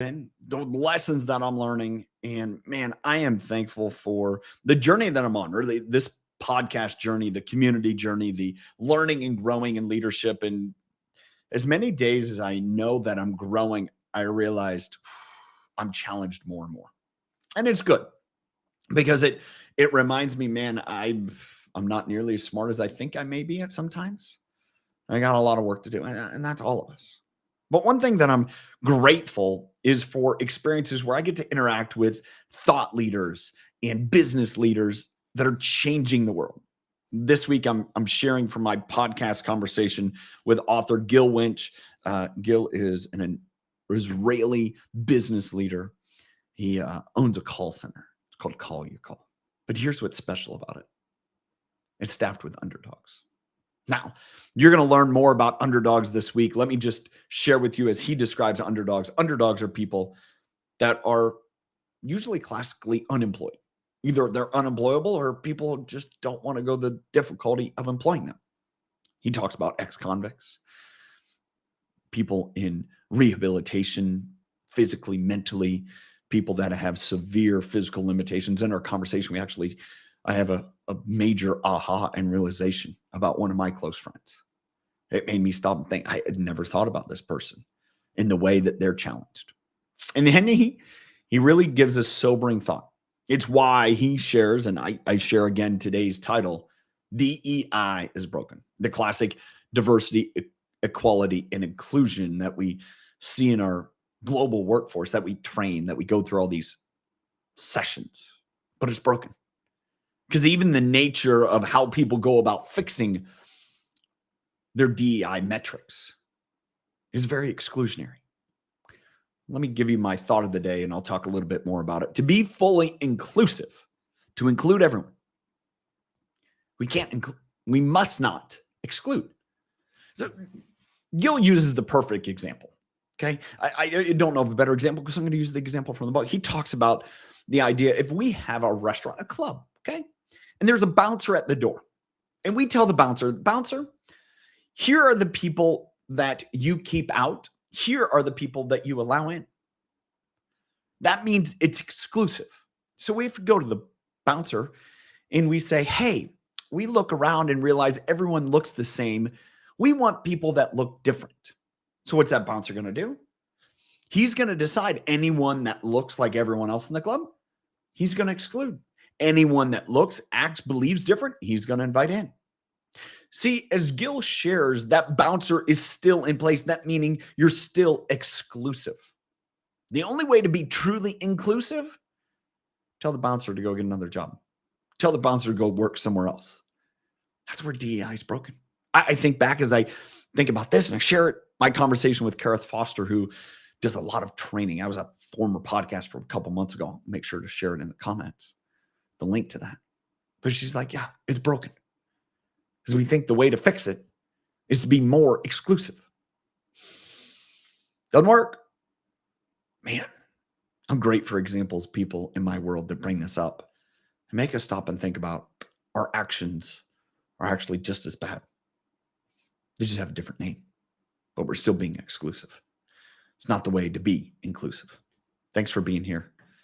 And the lessons that I'm learning. And man, I am thankful for the journey that I'm on, really this podcast journey, the community journey, the learning and growing in leadership. And as many days as I know that I'm growing, I realized I'm challenged more and more. And it's good because it reminds me, man, I'm not nearly as smart as I think I may be at sometimes. I got a lot of work to do, and that's all of us. But one thing that I'm grateful is for experiences where I get to interact with thought leaders and business leaders that are changing the world. This week, I'm sharing from my podcast conversation with author Gil Winch. Gil is an Israeli business leader. He owns a call center. It's called Call You Call. But here's what's special about it: it's staffed with underdogs. Now, you're going to learn more about underdogs this week. Let me just share with you as he describes underdogs. Underdogs are people that are usually classically unemployed. Either they're unemployable or people just don't want to go the difficulty of employing them. He talks about ex-convicts, people in rehabilitation, physically, mentally, people that have severe physical limitations. In our conversation, I have a major aha and realization about one of my close friends. It made me stop and think, I had never thought about this person in the way that they're challenged. And then he really gives us sobering thought. It's why he shares, and I share again today's title, DEI is broken. The classic diversity, equality, and inclusion that we see in our global workforce, that we train, that we go through all these sessions, but it's broken. Because even the nature of how people go about fixing their DEI metrics is very exclusionary. Let me give you my thought of the day, and I'll talk a little bit more about it. To be fully inclusive, to include everyone, we must not exclude. So Gil uses the perfect example. Okay. I don't know of a better example because I'm going to use the example from the book. He talks about the idea if we have a restaurant, a club, okay, and there's a bouncer at the door, and we tell the bouncer, here are the people that you keep out. Here are the people that you allow in. That means it's exclusive. So we have to go to the bouncer and we say, hey, we look around and realize everyone looks the same. We want people that look different. So what's that bouncer going to do? He's going to decide anyone that looks like everyone else in the club, he's going to exclude. Anyone that looks, acts, believes different, he's going to invite in. See, as Gil shares, that bouncer is still in place. That meaning you're still exclusive. The only way to be truly inclusive, tell the bouncer to go get another job. Tell the bouncer to go work somewhere else. That's where DEI is broken. I think back as I think about this and I share it, my conversation with Kareth Foster, who does a lot of training. I was a former podcast from a couple months ago. I'll make sure to share it in the comments, the link to that. But she's like, yeah, it's broken. Because we think the way to fix it is to be more exclusive. Doesn't work. Man, I'm great for examples, people in my world that bring this up and make us stop and think about our actions are actually just as bad. They just have a different name, but we're still being exclusive. It's not the way to be inclusive. Thanks for being here.